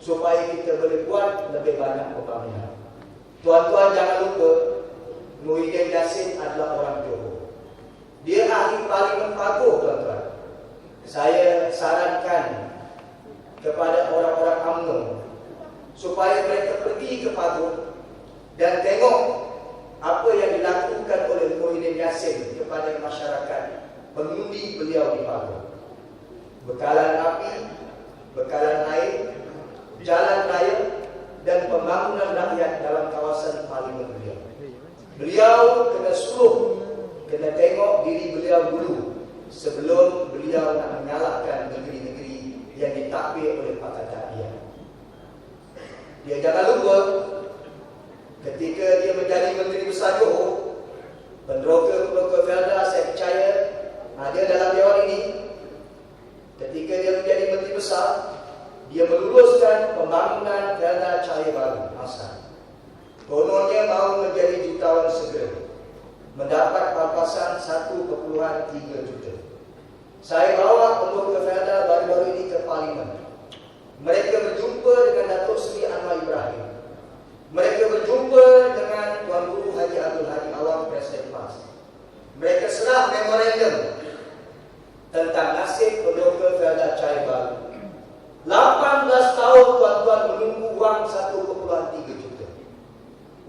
supaya kita boleh buat lebih banyak pembangunan. Tuan-tuan jangan lupa, Muhyiddin Yassin adalah orang Johor. Dia ahli Parlimen Paguh, tuan-tuan. Saya sarankan kepada orang-orang UMNO supaya mereka pergi ke Paguh dan tengok apa yang dilakukan oleh Muhyiddin Yassin kepada masyarakat pengundi beliau di Paguh. Bekalan api, bekalan air, jalan raya dan pembangunan rakyat dalam kawasan Parlimen beliau. Beliau kena suruh, kena tengok diri beliau dulu sebelum beliau nak menyalahkan negeri-negeri yang ditakbir oleh Pakatan dia. Dia jangan lupa, ketika dia menjadi Menteri Besar Johor, penderoka Felda, saya percaya ada dalam dewan ini. Ketika dia menjadi Menteri Besar, dia meluluskan pembangunan Felda Cahaya Baru Masa. Kononnya mahu menjadi jutawan segera, mendapat pampasan 1,3 juta. Saya bawa penderoka Felda baru-baru ini ke Parlimen. Mereka berjumpa dengan Datuk Seri Anwar Ibrahim. Mereka berjumpa dengan Tuan Guru Haji Abdul Hadi Awang, Presiden PAS. Mereka serah memorandum tentang nasib penderoka Felda Cahaya Baru. 18 tahun tuan-tuan menunggu wang 1,3 juta.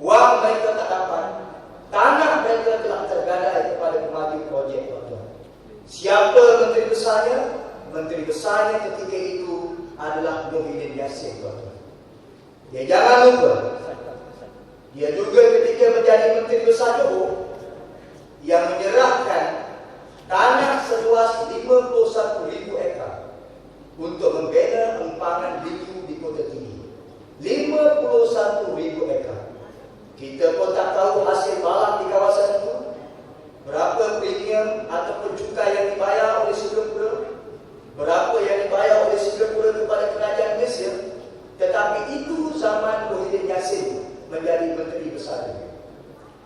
Wang mereka tak dapat. Tanah mereka telah tergadai kepada pemaju projek, tuan-tuan. Siapa menteri besarnya? Menteri besarnya ketika itu adalah Muhyiddin Yassin, tuan-tuan. Ya, jangan lupa, dia juga ketika menjadi Menteri Besar Johor yang menyerahkan tanah seluas 51,000 ekar untuk membina empangan liu di Kota Tinggi. 51,000 ekar. Kita pun tak tahu hasil balak di kawasan itu, berapa premium ataupun cukai yang dibayar oleh Singapura, berapa yang dibayar oleh Singapura kepada kerajaan Malaysia. Tetapi itu zaman Muhyiddin Yassin menjadi Menteri Besar.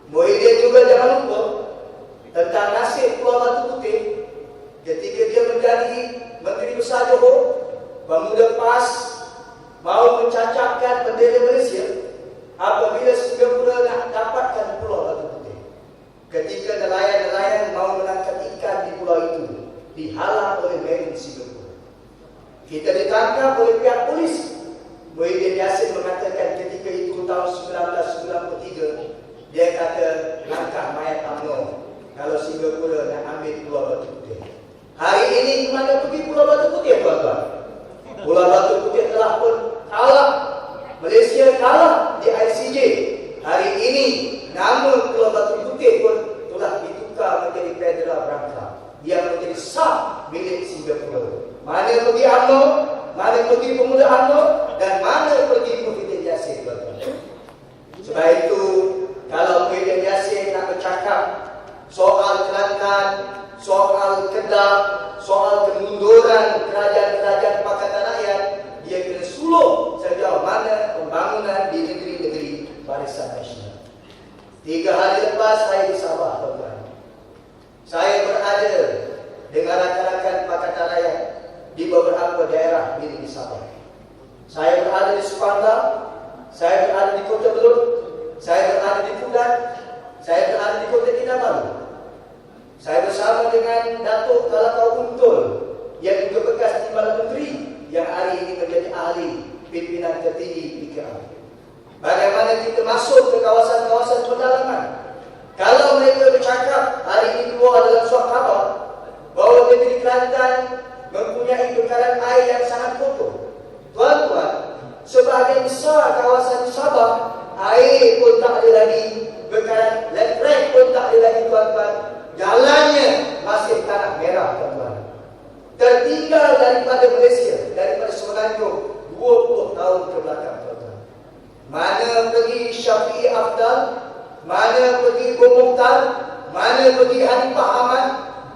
Muhyiddin juga jangan lupa tentang nasib Pulau Batu Putih. Ketika dia menjadi Menteri Besar Johor, pemuda PAS mahu mencacapkan bendera Malaysia apabila Singapura nak dapatkan Pulau Batu Putih. Ketika nelayan-nelayan mahu menangkap ikan di pulau itu, dihalang oleh Marine Singapura. Kita ditangkap oleh pihak polis. Muhyiddin Yassin mengatakan ketika itu tahun 1993, dia kata langkah mayat UMNO kalau Singapura nak ambil Pulau Batu Putih. Hari ini mana pergi Pulau Batu Putih, tuan-tuan? Pulau Batu Putih telah pun kalah. Malaysia kalah di ICJ. Hari ini nama Pulau Batu Putih pun telah ditukar menjadi Federal Rangka yang menjadi sah milik Singapura. Mana pergi UMNO? Mana pergi pemuda UMNO? Dan mana pergi Muhyiddin Yassin, tuan-tuan? Sebab itu, kalau Muhyiddin Yassin nak bercakap soal Kelantan, soal Kedah, soal kemunduran kerajaan-kerajaan Pakatan Rakyat, dia kena suluh sejauh mana pembangunan di negeri-negeri Barisan Nasional. 3 hari lepas saya di Sabah, tuan-tuan. Saya berada dengan rakan-rakan Pakatan Rakyat di beberapa daerah di Sabah. Saya berada di Sepangga, saya berada di Kota Belud, saya berada di Kudat, saya berada di Kota Kinabalu. Saya bersama dengan Datuk Kalakau Untul yang juga bekas Timbalan Menteri yang hari ini menjadi ahli pimpinan tertinggi PKR. Bagaimana kita masuk ke kawasan-kawasan pedalaman? Kalau mereka bercakap hari ini keluar dalam surat khabar bahawa negeri Kelantan mempunyai bekalan air yang sangat kotor. Tuan-tuan, sebahagian besar kawasan Sabah air pun tak ada lagi, bekalan elektrik pun tak ada lagi, tuan-tuan. Jalannya masih tanah merah, tuan-tuan. Tertinggal daripada Malaysia, daripada Semenanjung 20 tahun ke belakang, tuan-tuan. Mana pergi Syafi'i Afdal, mana pergi Bumukhtar, mana pergi Hanifah Ahmad,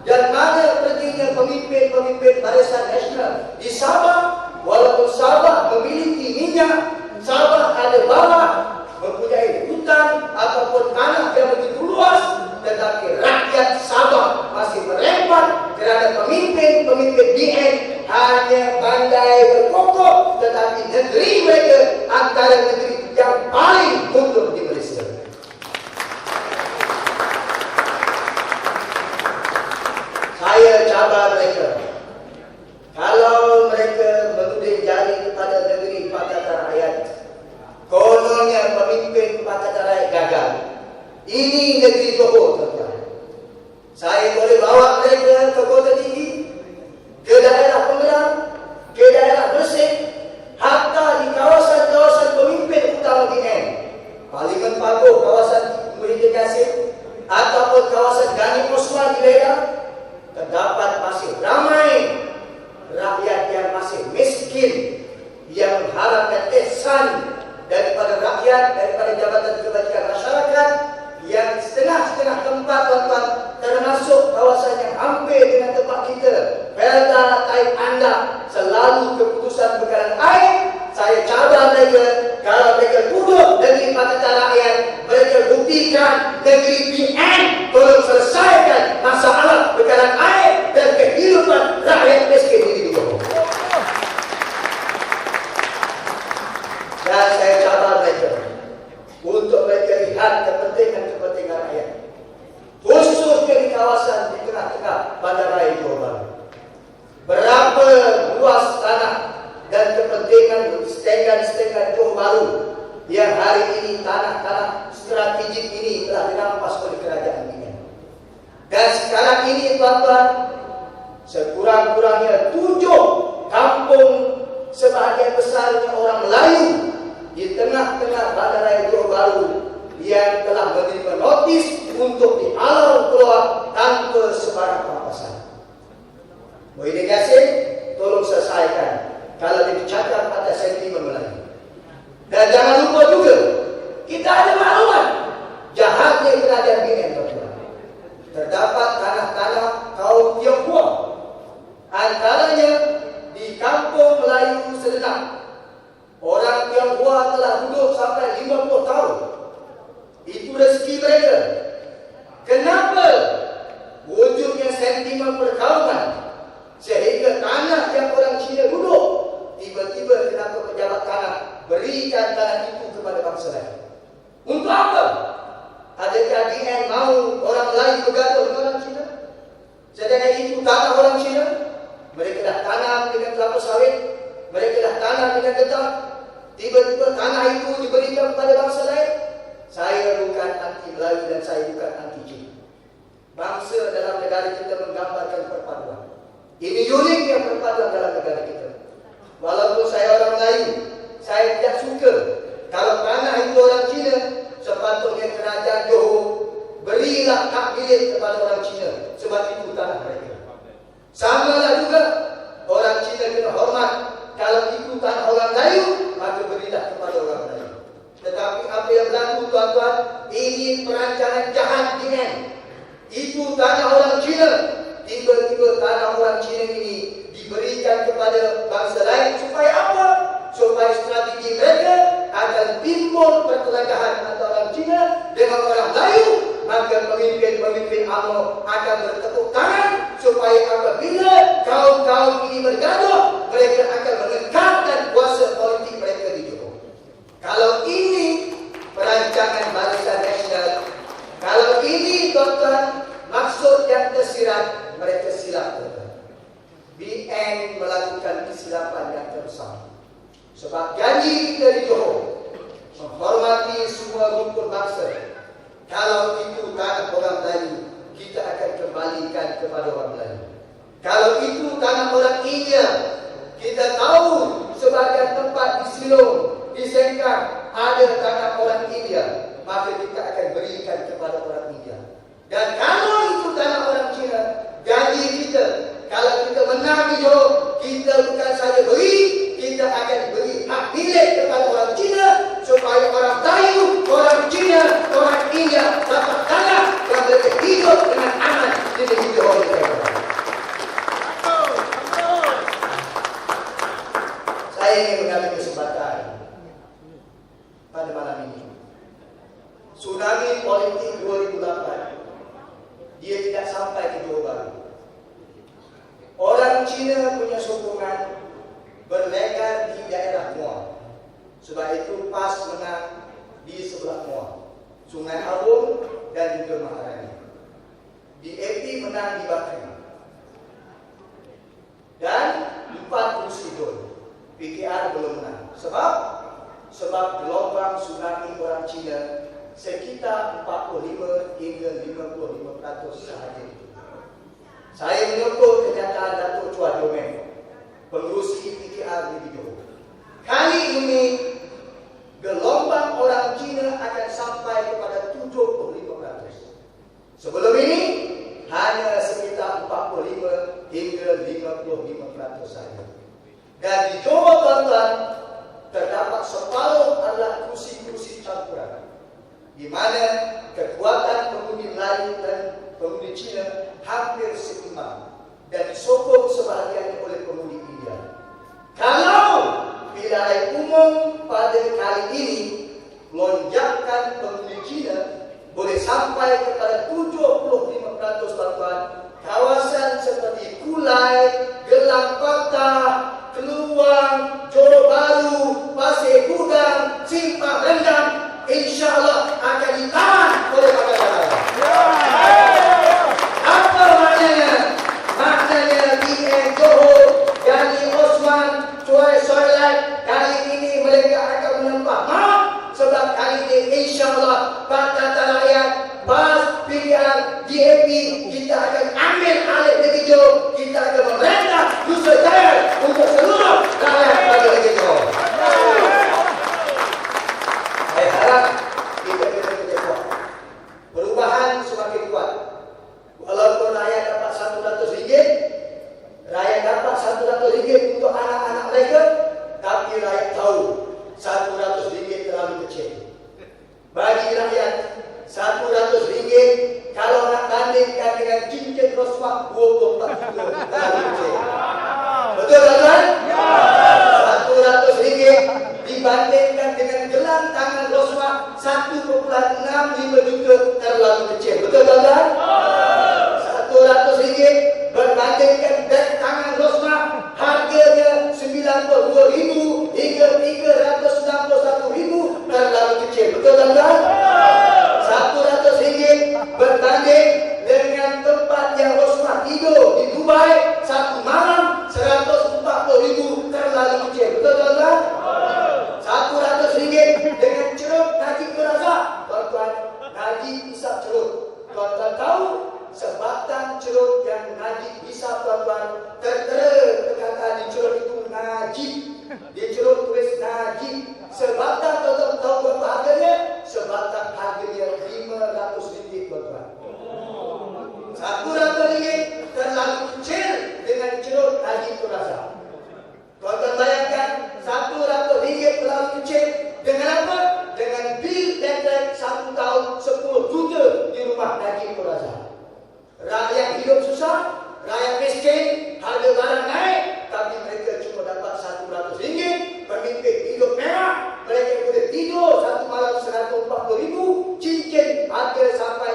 dan mana perginya pemimpin-pemimpin Barisan Nasional di Sabah. Walaupun Sabah memiliki minyak, Sabah ada bawah, mempunyai hutan ataupun tanah yang begitu luas, tetapi rakyat Sabah masih merempat kerana pemimpin-pemimpin DN hanya pandai berpokok tetapi negeri mereka antara negeri yang paling mundur di Malaysia. Saya cabar mereka, kalau mereka menuding jari kepada negeri Pakatan Rakyat, kononnya pemimpin Pakatan Rakyat gagal. Ini negeri Johor, tuan-tuan. Saya boleh bawa mereka ke Kota Tinggi, ke daerah Pengerang, ke daerah Gresik, hatta di kawasan-kawasan pemimpin utama BN, Parlimen Pagoh, kawasan Mereka Kasih, ataupun kawasan Gani Osman di Ledah, terdapat masih ramai rakyat yang masih miskin, yang mengharapkan ihsan daripada rakyat, daripada Jabatan Kebajikan Masyarakat, yang setengah-setengah tempat, tuan-tuan, termasuk kawasan yang hampir dengan tempat kita, Belda, Taib Anda, selalu keputusan bekalan air. Saya cabar mereka, kalau mereka duduk negeri Pakatan Rakyat, mereka buktikan negeri PN, tolong selesaikan masalah bekalan air dan kehidupan rakyat miskin ini di Johor. Dan saya cabar mereka untuk mereka lihat kepentingan rakyat, khususnya di kawasan di tengah-tengah bandaraya Johor Bahru. Berapa luas tanah dan kepentingan stegan-stegan Johor Bahru yang hari ini tanah-tanah strategik ini telah dirampas oleh kerajaan ini. Dan sekarang ini, tuan-tuan, sekurang-kurangnya 7 kampung sebahagian besarnya orang Melayu di tengah-tengah bandaraya Johor Bahru yang telah menerima notis untuk dihalau keluar tanpa sebarang perampasan. Muhyiddin Yassin, tolong selesaikan kalau dia bercakap atas sentimen Melayu. Dan jangan lupa juga, kita ada maklumat jahatnya kerajaan BN, tuan-tuan. Terdapat tanah-tanah kaum Tionghoa, antaranya di kampung Melayu Sedenang. Orang Tionghoa telah duduk sampai 50 tahun. Itu rezeki mereka. Kenapa wujudnya sentimen perkauman sehingga tanah yang orang Cina duduk, tiba-tiba kenapa pejabat tanah berikan tanah itu kepada bangsa lain? Untuk apa? Adakah DN mau orang Melayu bergaduh dengan orang Cina? Sedangkan itu tanah orang Cina. Mereka dah tanam dengan kelapa sawit, mereka dah tanam dengan getah. Tiba-tiba tanah itu diberikan kepada bangsa lain. Saya bukan anti Melayu dan saya bukan anti Cina. Bangsa dalam negara kita menggambarkan perpaduan. Ini unik yang perpaduan dalam negara kita. Walaupun saya orang Melayu, saya tidak suka kalau tanah itu orang Cina. Sepatutnya kerajaan Johor berilah hak milik kepada orang Cina, sebab itu tanah mereka. Samalah juga orang Cina kena hormat. Kalau itu tanah orang Melayu, maka berilah kepada orang Melayu. Tetapi apa yang berlaku, tuan-tuan, ini perancangan jahat DN. Itu tanah orang Cina. Tiba-tiba tanah orang Cina ini diberikan kepada bangsa lain. Supaya apa? Supaya strategi mereka akan timbul pertelagahan antara orang Cina dengan orang Melayu. Maka pemimpin-pemimpin UMNO akan bertepuk tangan supaya apabila kaum-kaum ini bergaduh, mereka akan menegakkan kuasa politik mereka di Johor. Kalau ini perancangan Barisan Nasional, kalau ini, tuan-tuan, maksud yang tersirat, mereka silap, tuan-tuan. BN melakukan kesilapan yang terbesar. Sebab janji kita di Johor menghormati semua rumpun bangsa. Kalau itu tanah orang Melayu, kita akan kembalikan kepada orang Melayu. Kalau itu tanah orang India, kita tahu sebagian tempat di Silong, di Sengkang ada tanah orang India, maka kita akan berikan kepada orang India. Dan kalau itu tanah orang Cina, janji kita, kalau kita menang di Johor, kita bukan saja beri, kita akan beri hak milik kepada orang Cina, supaya orang Melayu, orang Cina, orang India dapat tanah dan mereka hidup dengan aman di negeri Johor ini. Saya ingin mengambil kesempatan pada malam ini. Tsunami politik 2008, dia tidak sampai ke Johor Bahru. Orang Cina punya sokongan berlegar di daerah Muar. Sebab itu PAS menang di sebelah Muar, Sungai Abung dan juga Maharani. DAP menang di Bakri. Dan 4 kursi gol. PKR belum menang. Sebab gelombang tsunami orang Cina sekitar 45 hingga 55% sahaja. Saya menyokong kenyataan Datuk Chua Jomen, pengurusi PKR di Bidor. Kali ini gelombang orang Cina akan sampai kepada 75%. Sebelum ini hanya sekitar 45 hingga 55% saja. Dan di Johor tuan-tuan, terdapat separuh adalah kursi-kursi campuran, di mana kekuatan pengundi Melayu dan pengundi Cina hampir seimbang dan disokong sebahagiannya oleh pengundi India. Kalau pilihan umum pada kali ini lonjakan pengundi Cina boleh sampai kepada 75% tuan-tuan, kawasan seperti Kulai, Gelang Patah, Keluang, Johor Bahru, Pasir Gudang, Simpang Rendang, insya-Allah akan ditahan oleh Pakatan. Apa maknanya? Maknanya BN Johor, Gani Osman, Choi Soilai, kali ini mereka akan menempah. Sebab kali ini insya-Allah Pakatan Rakyat, PAS, PKR, DAP, kita akan ambil alih Negeri Johor, kita akan memerintah Nusantara untuk seluruh rakyat pada Negeri Johor. Saya harap kita bekerja kuat. Perubahan semakin kuat. Walaupun rakyat dapat RM100, rakyat dapat RM100 untuk anak-anak mereka, tapi rakyat tahu RM100 terlalu kecil. Bagi rakyat, RM100 kalau nak bandingkan dengan cincin roswah 24 juta terlalu kecil. Betul tuan-tuan? RM100 dibandingkan dengan gelang tangan roswah 1,65 juta terlalu kecil. Betul tuan-tuan? RM100 berbandingkan beg tangan roswah harganya RM92,000 hingga RM391,000 terlalu kecil. Betul tuan-tuan? RM100 berbanding dengan tempat yang roswah tidur di Dubai satu malam RM140,000 terlalu kecil. Betul tuan-tuan? RM100 dengan cerut Najib Razak. Tuan-tuan, Najib hisap cerut. Tuan-tuan tahu sebatang cerut yang Najib hisap, tuan-tuan, tertera perkataan di cerut itu Najib. Di cerut tulis Najib. Sebatang tuan-tuan tahu berapa harganya? Sebatang harganya RM500, tuan-tuan. RM100 terlalu kecil dengan cerut Najib Razak. Tuan-tuan bayangkan RM100 terlalu kecil dengan apa? Dengan bil listrik 1 tahun 10 juta di rumah Najib Razak. Rakyat hidup susah, rakyat miskin, harga barang naik, tapi mereka cuma dapat RM100. Pemimpin hidup mewah, mereka boleh tidur satu malam RM140,000, cincin harga sampai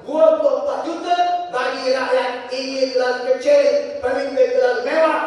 24 juta. Bagi rakyat ini terlalu kecil, pemimpin terlalu mewah,